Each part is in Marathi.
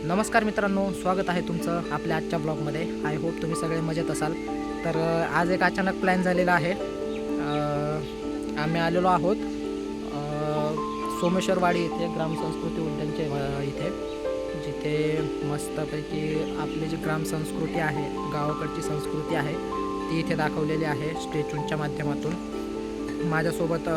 नमस्कार मित्रांनो, स्वागत आहे तुमचं आपल्या आजच्या ब्लॉगमध्ये. आय होप तुम्ही सगळे मजेत असाल. तर आज एक अचानक प्लॅन झालेला आहे. आम्ही आलेलो आहोत सोमेश्वरवाडी येथे ग्रामसंस्कृती उद्यानच्या इथे, जिथे मस्तपैकी आपली जी ग्रामसंस्कृती आहे, गावाकडची संस्कृती आहे, ती इथे दाखवलेली आहे स्टॅच्यूच्या माध्यमातून. माझ्यासोबत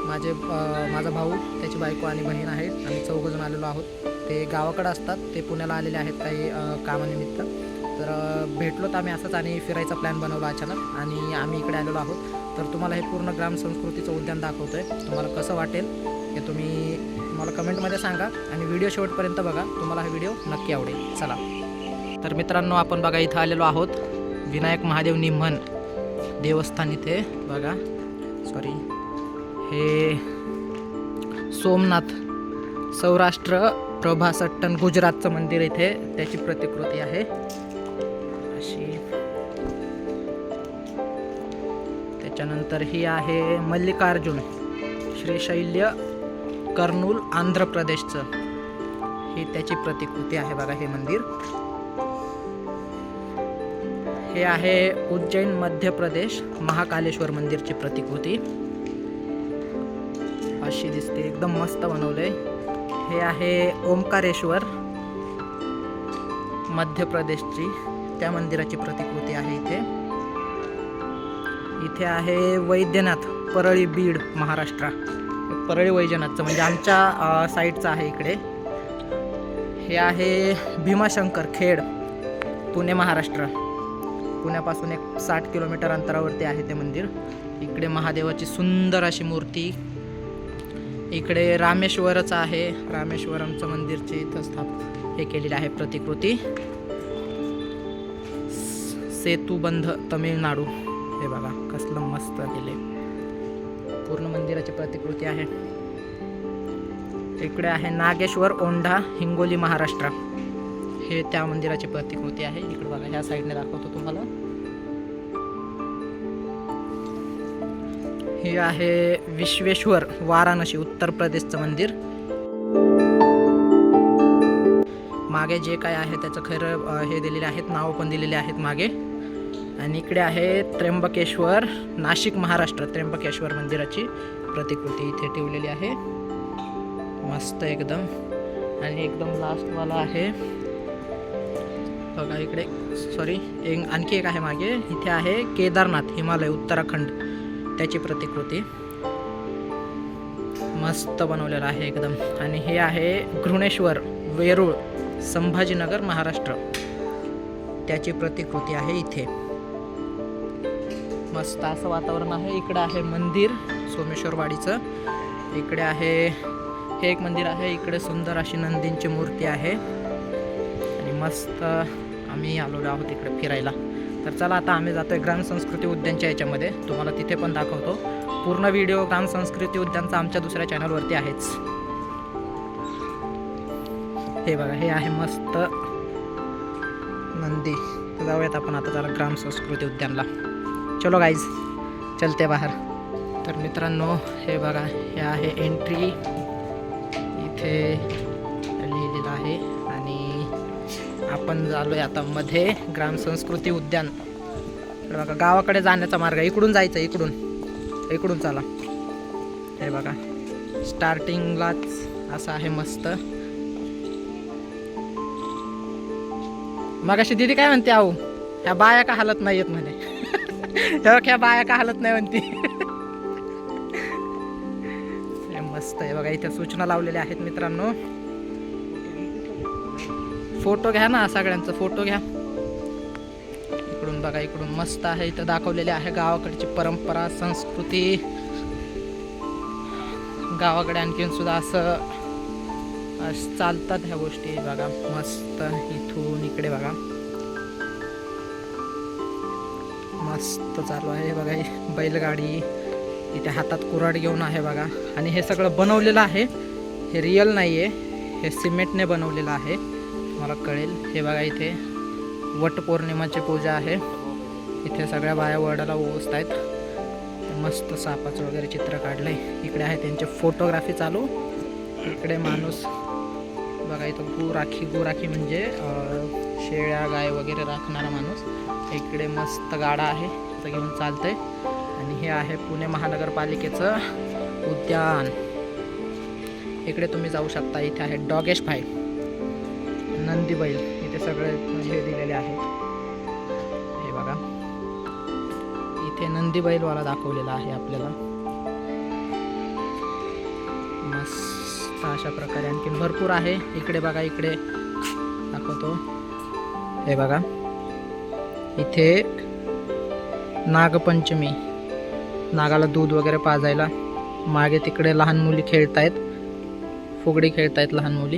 माझा भाऊ, त्याची बायको आणि बहीण आहे. आम्ही चौघजण आलेलो आहोत. ते गावाकडे असतात, ते पुण्याला आलेले आहेत काही कामानिमित्त. तर भेटलो तर आम्ही असंच आणि फिरायचा प्लॅन बनवला अचानक, आणि आम्ही इकडे आलेलो आहोत. तर तुम्हाला हे पूर्ण ग्रामसंस्कृतीचं उद्यान दाखवतो आहे. तुम्हाला कसं वाटेल हे तुम्ही मला कमेंटमध्ये सांगा, आणि व्हिडिओ शेवटपर्यंत बघा. तुम्हाला हा व्हिडिओ नक्की आवडेल. चला तर मित्रांनो, आपण बघा इथं आलेलो आहोत विनायक महादेव निम्हन देवस्थान. इथे बघा, सॉरी, हे सोमनाथ सौराष्ट्र प्रभासट्टन गुजरातचं मंदिर इथे, त्याची प्रतिकृती आहे अशी. त्याच्यानंतर ही आहे मल्लिकार्जुन श्रीशैल्य कर्नूल आंध्र प्रदेशचं, ही त्याची प्रतिकृती आहे बघा हे मंदिर. हे आहे उज्जैन मध्य प्रदेश महाकालेश्वर मंदिरची प्रतिकृती, अशी दिसते. एकदम मस्त बनवलंय. हे आहे ओंकारेश्वर मध्य प्रदेशची, त्या मंदिराची प्रतिकृती आहे इथे. इथे आहे वैद्यनाथ परळी बीड महाराष्ट्र, परळी वैजनाथचं म्हणजे आमच्या साईडचं आहे इकडे. हे आहे भीमाशंकर खेड पुणे महाराष्ट्र, पुण्यापासून एक 60 किलोमीटर अंतरावरती आहे ते मंदिर. इकडे महादेवाची सुंदर अशी मूर्ती. इकडे रामेश्वरच आहे, रामेश्वरमचं मंदिरचे इथं हे केलेलं आहे प्रतिकृती. सेतुबंध तमिळनाडू, हे बघा कसलं मस्त केले. पूर्ण मंदिराची प्रतिकृती आहे. इकडे आहे नागेश्वर ओंढा हिंगोली महाराष्ट्र, हे त्या मंदिराची प्रतिकृती आहे. इकडे बघा, ह्या साईडने दाखवतो तुम्हाला. हे आहे विश्वेश्वर वाराणसी उत्तर प्रदेशचं मंदिर. मागे जे काय आहे त्याचं खरं हे दिलेले आहेत, नाव पण दिलेले आहेत मागे. आणि इकडे आहे त्र्यंबकेश्वर नाशिक महाराष्ट्र, त्र्यंबकेश्वर मंदिराची प्रतिकृती इथे ठेवलेली आहे, मस्त एकदम. आणि एकदम लास्टवाला आहे बघा इकडे, सॉरी, आणखी एक आहे मागे. इथे आहे केदारनाथ हिमालय उत्तराखंड, त्याची प्रतिकृती मस्त बनवलेला आहे एकदम. आणि हे आहे घृणेश्वर वेरूळ संभाजीनगर महाराष्ट्र, त्याची प्रतिकृती आहे इथे. मस्त असं वातावरण आहे. इकडे आहे मंदिर सोमेश्वरवाडीचं. इकडे आहे हे एक मंदिर आहे. इकडे सुंदर अशी नंदींची मूर्ती आहे. आणि मस्त आम्ही आलेलो आहोत इकडे फिरायला. तर चला आता आम्ही जातोय ग्रामसंस्कृती उद्यानच्या याच्यामध्ये, तुम्हाला तिथे पण दाखवतो. पूर्ण व्हिडिओ ग्रामसंस्कृती उद्यानचा आमच्या दुसऱ्या चॅनलवरती आहेच. हे बघा, हे आहे मस्त नंदी. जाऊयात आपण आता जरा ग्रामसंस्कृती उद्यानला. चलो गाईज, चलते बाहेर. तर मित्रांनो, हे बघा, हे आहे एंट्री, इथे लिहिलेलं आहे. आणि आपण झालोय आता मध्ये ग्रामसंस्कृती उद्यान. बघा, गावाकडे जाण्याचा मार्ग इकडून जायचं, इकडून चला. हे बघा, स्टार्टिंगलाच असं आहे मस्त. मगाशी दीदी काय म्हणते, आहो ह्या बाया का हालत नाही येत म्हणे. ह्या बाया का हालत नाही म्हणते. मस्त आहे बघा, इथे सूचना लावलेल्या आहेत मित्रांनो. फोटो घ्या ना, सगळ्यांचा फोटो घ्या. इकडून बघा, इकडून मस्त आहे. इथं दाखवलेले आहे गावाकडची परंपरा संस्कृती. गावाकडे आणखीन सुद्धा असं चालतात ह्या गोष्टी बघा. मस्त इथून इकडे बघा, मस्त चालू आहे बघा. ही बैलगाडी इथे हातात कुऱ्हाड घेऊन आहे बघा. आणि हे सगळं बनवलेलं आहे, हे रिअल नाही आहे, हे सिमेंटने बनवलेलं आहे, मला कळेल. हे बघा, इथे वटपौर्णिमाची पूजा आहे. इथे सगळ्या बाया वडाला ओवसत आहेत. मस्त सापाचं वगैरे चित्र काढलंय. इकडे आहे त्यांचे फोटोग्राफी चालू. इकडे माणूस बघा इथं गोराखी म्हणजे शेळ्या गाय वगैरे राखणारा माणूस. इकडे मस्त गाडा आहे, तिथं घेऊन चालतंय. आणि हे आहे पुणे महानगरपालिकेचं उद्यान. इकडे तुम्ही जाऊ शकता. इथे आहे डॉगेश भाई, नंदी बैल, इथे सगळे हे दिलेले आहेत. हे बघा इथे नंदी बैलवाला दाखवलेला आहे आपल्याला. मस्त अशा प्रकारे आणखीन भरपूर आहे. इकडे बघा, इकडे दाखवतो. हे बघा इथे नागपंचमी, नागाला दूध वगैरे पाजायला. मागे तिकडे लहान मुली खेळतायत, फुगडी खेळतायत लहान मुली.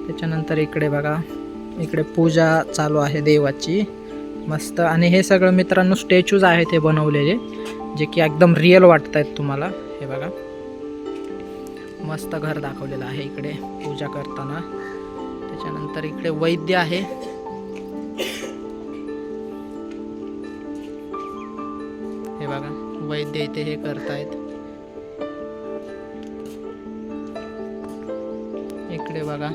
त्याच्यानंतर इकडे बघा, इकडे पूजा चालू आहे देवाची मस्त. आणि हे सगळं मित्रांनो स्टॅच्यूज आहेत हे बनवलेले, जे की एकदम रिअल वाटत आहेत तुम्हाला. हे बघा मस्त घर दाखवलेलं आहे इकडे पूजा करताना. त्याच्यानंतर इकडे वैद्य आहे. हे बघा वैद्य इथे हे करतायत. इकडे बघा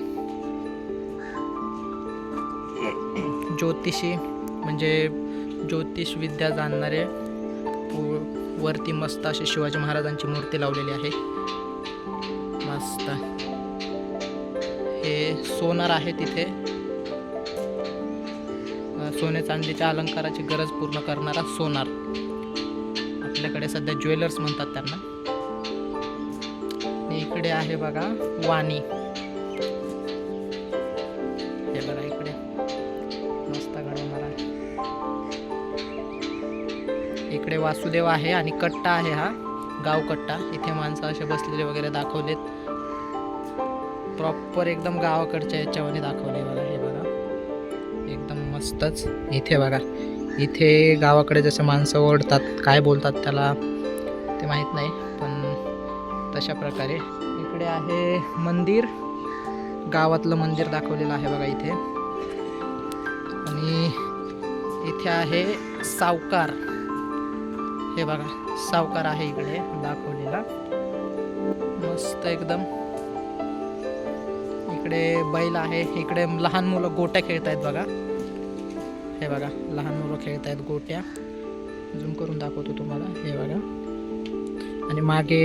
ज्योतिषी म्हणजे ज्योतिष विद्या जाणणारे. वरती मस्त अशी शिवाजी महाराजांची मूर्ती लावलेली आहे मस्त. हे सोनार आहे तिथे, सोने चांदीच्या अलंकाराची गरज पूर्ण करणारा सोनार. आपल्याकडे सध्या ज्वेलर्स म्हणतात त्यांना. इकडे आहे बघा वाणी. हे बघा इकडे मस्त घडवणारा. इकडे वासुदेव आहे आणि कट्टा आहे, हा गाव कट्टा. इथे माणसं असे बसलेले वगैरे दाखवलेत. प्रॉपर एकदम गावाकडच्या याच्यामध्ये दाखवले बघा. हे बघा एकदम मस्तच. इथे बघा, इथे गावाकडे जसे माणसं ओढतात, काय बोलतात त्याला ते माहीत नाही, पण तशा प्रकारे. इकडे आहे मंदिर, गावातलं मंदिर दाखवलेलं आहे बघा इथे. आणि इथे आहे सावकार. हे बघा सावकार आहे इकडे दाखवलेला मस्त एकदम. इकडे बैल आहे. इकडे लहान मुलं गोट्या खेळतायत बघा. हे बघा लहान मुलं खेळतायत गोट्या. झूम करून दाखवतो तुम्हाला. हे बघा. आणि मागे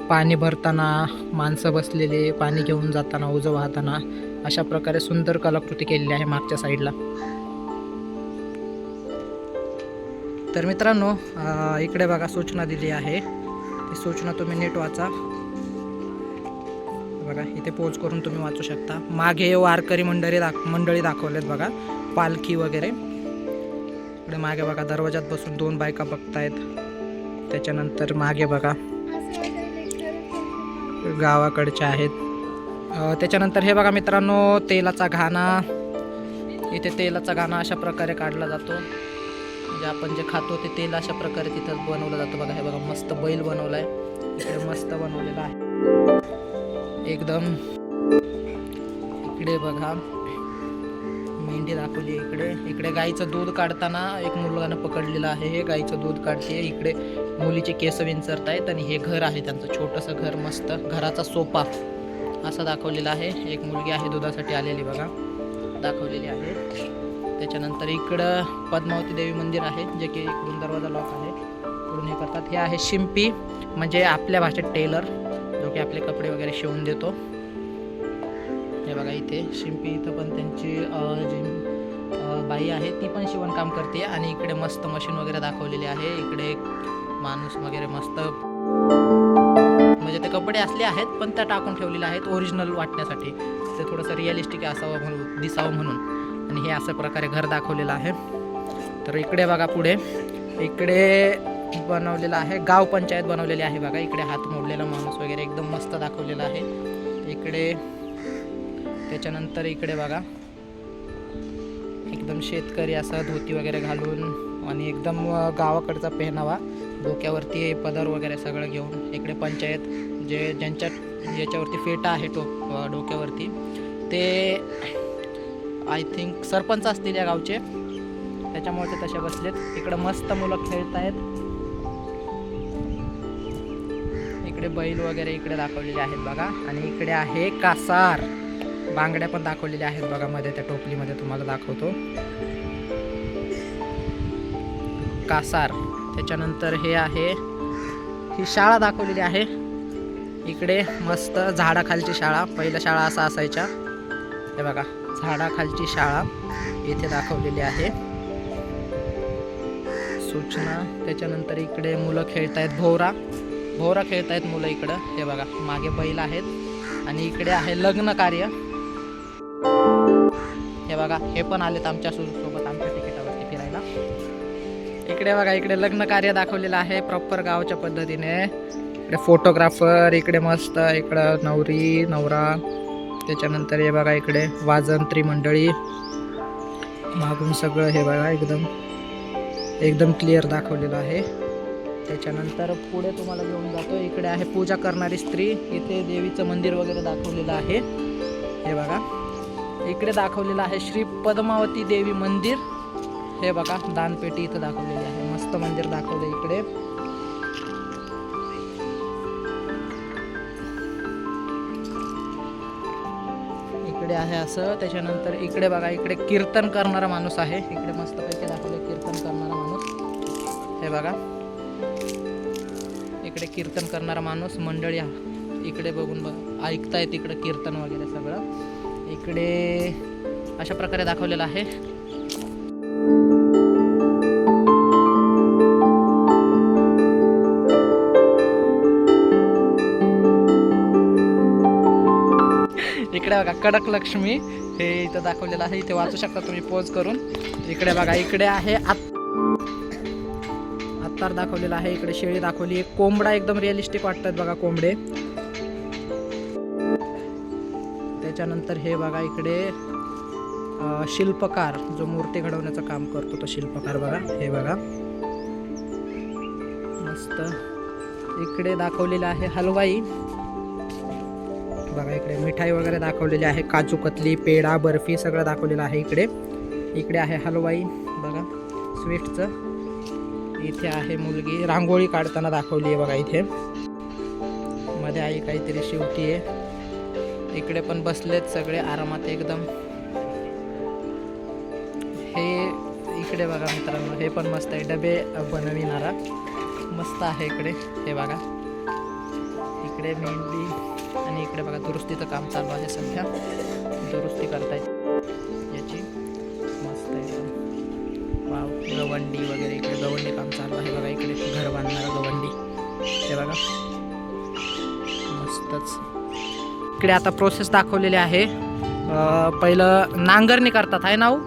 पाणी भरताना माणसं बसलेले, पाणी घेऊन जाताना, ओझं वाहताना, अशा प्रकारे सुंदर कलाकृती केलेली आहे मागच्या साईडला. तर मित्रांनो इकडे बघा सूचना दिली आहे, ती सूचना तुम्ही नीट वाचा. बघा इथे पोच करून तुम्ही वाचू शकता. मागे वारकरी मंडळी दाखवलेत बघा, पालखी वगैरे. इकडे मागे बघा दरवाजात बसून 2 बायका बघतायत. त्याच्यानंतर मागे बघा गावाकडच्या आहेत. त्याच्यानंतर हे बघा मित्रांनो तेलाचा घाणा. इथे तेलाचा घाणा अशा प्रकारे काढला जातो. म्हणजे आपण जे खातो ते तेल अशा प्रकारे तिथं बनवलं जातं बघा. हे बघा मस्त बैल बनवलाय इकडे, मस्त बनवलेला आहे एकदम. इकडे बघा मेंढी दाखवली. इकडे गाईचं दूध काढताना एक मुलगानं पकडलेलं आहे. हे गाईचं दूध काढते. इकडे मुलीचे केस विंचरतायत. आणि हे घर आहे त्यांचं छोटंसं घर, मस्त घराचा सोपा असा दाखवलेला आहे. एक मुलगी आहे दुधासाठी आलेली बघा, दाखवलेली आहे. त्याच्यानंतर इकडं पद्मावती देवी मंदिर आहे, जे की इकडून दरवाजा लॉक आहे, इकडून हे करतात. हे आहे शिंपी, म्हणजे आपल्या भाषेत टेलर, जो की आपले कपडे वगैरे शिवून देतो. हे बघा इथे शिंपी. इथं पण त्यांची जी बाई आहे ती पण शिवणकाम करते. आणि इकडे मस्त मशीन वगैरे दाखवलेली आहे. इकडे एक माणूस वगैरे मस्त, म्हणजे ते कपडे असले आहेत पण त्या टाकून ठेवलेले आहेत ओरिजिनल वाटण्यासाठी, ते थोडंसं रिअलिस्टिक असावं म्हणून, दिसावं म्हणून. आणि हे अशा प्रकारे घर दाखवलेलं आहे. तर इकडे बघा पुढे इकडे बनवलेलं आहे गाव पंचायत बनवलेली आहे बघा. इकडे हात मोडलेला माणूस वगैरे एकदम मस्त दाखवलेला आहे इकडे. त्याच्यानंतर इकडे बघा एकदम शेतकरी असं धोती वगैरे घालून आणि एकदम गावाकडचा पेहनावा, डोक्यावरती पदर वगैरे सगळं घेऊन. इकडे पंचायत, जे ज्यांच्या याच्यावरती फेटा आहे डोक्यावरती, ते आय थिंक सरपंच असतील या गावचे, त्याच्यामुळे ते तसे बसलेत. इकडं मस्त मुलं खेळत आहेत. इकडे बैल वगैरे इकडे दाखवलेले आहेत बघा. आणि इकडे आहे कासार, बांगड्या पण दाखवलेल्या आहेत बघा मध्ये त्या टोपलीमध्ये, तुम्हाला दाखवतो कासार. त्याच्यानंतर हे आहे, ही शाळा दाखवलेली आहे. इकडे मस्त झाडाखालची शाळा, पहिल्या शाळा असा असायच्या, हे बघा झाडाखालची शाळा इथे दाखवलेली आहे, सूचना. त्याच्यानंतर इकडे मुलं खेळतायत भोवरा खेळतायत मुलं इकडं, हे बघा मागे बैल आहेत. आणि इकडे आहे लग्न कार्य, हे बघा हे पण आलेत आमच्या सोबत आमच्या तिकिटावरती फिरायला. इकडे बघा इकडे लग्न कार्य दाखवलेलं आहे प्रॉपर गावच्या पद्धतीने. इकडे फोटोग्राफर, इकडे मस्त इकडं नवरी नवरा. त्याच्यानंतर हे बघा इकडे वाजंत्री मंडळी मागून सगळं, हे बघा एकदम क्लिअर दाखवलेलं आहे. त्याच्यानंतर पुढे तुम्हाला घेऊन जातो, इकडे आहे पूजा करणारी स्त्री. इथे देवीचं मंदिर वगैरे दाखवलेलं आहे, हे बघा. इकडे दाखवलेलं आहे श्री पद्मावती देवी मंदिर, हे बघा दानपेटी इथं दाखवलेली आहे, मस्त मंदिर दाखवलं इकडे. इकडे आहे असं. त्याच्यानंतर इकडे बघा इकडे कीर्तन करणारा माणूस आहे, इकडे मस्तपैकी दाखवले कीर्तन करणारा माणूस, हे बघा इकडे कीर्तन करणारा माणूस मंडळी इकडे बघून ऐकतायत इकडे कीर्तन वगैरे सगळं. इकडे अशा प्रकारे दाखवलेलं आहे. इकडे बघा कडक लक्ष्मी हे इथं दाखवलेलं आहे, इथे वाचू शकता तुम्ही पोज करून. इकडे बघा इकडे आहे अत्तार दाखवलेला आहे, इकडे शेळी दाखवली, एक कोंबडा एकदम रिअलिस्टिक वाटतात बघा कोंबडे. त्याच्यानंतर हे बघा इकडे शिल्पकार जो मूर्ती घडवण्याचं काम करतो तो शिल्पकार बघा, हे बघा मस्त. इकडे दाखवलेला आहे हलवाई बघा, इकडे मिठाई वगैरे दाखवलेली आहे, काजू कतली पेढा बर्फी सगळं दाखवलेलं आहे इकडे. इकडे आहे हलवाई बघा स्वीटचं. इथे आहे मुलगी रांगोळी काढताना दाखवली आहे बघा, इथे मध्ये आई काहीतरी शिवती आहे. इकडे पण बसलेत सगळे आरामात एकदम. हे इकडे बघा मित्रांनो, हे पण मस्त आहे, डबे बनविणारा मस्त आहे इकडे, हे बघा इकडे मेहंदी. आणि इकडे बघा दुरुस्तीचं काम चालू आहे, सध्या दुरुस्ती करतायत याची, मस्त एकदम वाव. गवंडी वगैरे इकडे गवंडी काम चालू आहे बघा, इकडे घर बांधणारं गवंडी, हे बघा मस्तच. इकडे आता प्रोसेस दाखवलेली आहे. पहिलं नांगरणी करतात आहे नाव,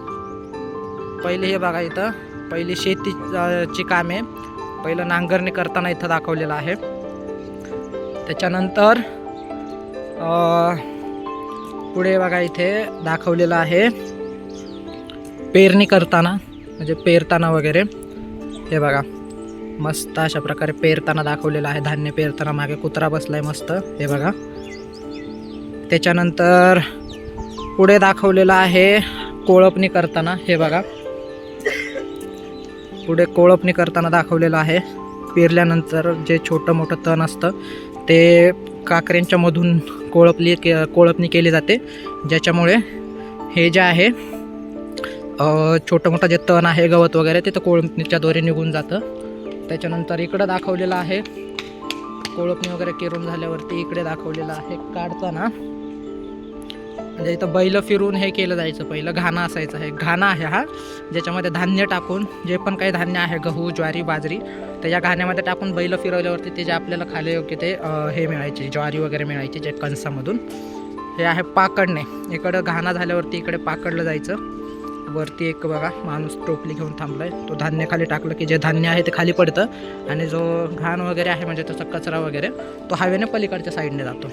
पहिले हे बघा इथं पहिली शेतीची कामे पहिलं नांगरणी करताना इथं दाखवलेलं आहे. त्याच्यानंतर पुढे बघा इथे दाखवलेलं आहे पेरणी करताना, म्हणजे पेरताना वगैरे, हे बघा मस्त अशा प्रकारे पेरताना दाखवलेलं आहे, धान्य पेरताना. मागे कुत्रा बसलाय मस्त, हे बघा. त्याच्यानंतर पुढे दाखवलेलं आहे कोळपणी करताना, हे बघा पुढे कोळपणी करताना दाखवलेलं आहे. पेरल्यानंतर जे छोटं मोठं तण असतं ते काकऱ्यांच्या मधून कोळपणी केली जाते, ज्याच्यामुळे हे जे आहे छोटं मोठं जे तण आहे गवत वगैरे ते तर कोळपणीच्या द्वारे निघून जातं. त्याच्यानंतर इकडं दाखवलेलं आहे कोळपणी वगैरे केरून झाल्यावरती इकडे दाखवलेलं आहे काढताना, म्हणजे इथं बैल फिरून हे केलं जायचं. पहिलं घाणा असायचं, हे घाणा आहे हा, ज्याच्यामध्ये धान्य टाकून जे पण काही धान्य आहे गहू ज्वारी बाजरी तर या घाण्यामध्ये टाकून बैल फिरवल्यावरती ते जे आपल्याला खाले योग्य ते हे मिळायचे, ज्वारी वगैरे मिळायची जे कणसामधून. हे आहे पाकडणे, इकडं घाणा झाल्यावरती इकडे पाकडलं जायचं. वरती एक बघा माणूस टोपली घेऊन थांबलाय, तो धान्य खाली टाकलं की जे धान्य आहे ते खाली पडतं आणि जो घाण वगैरे आहे म्हणजे त्याचा कचरा वगैरे तो हवेने पलीकडच्या साईडने जातो.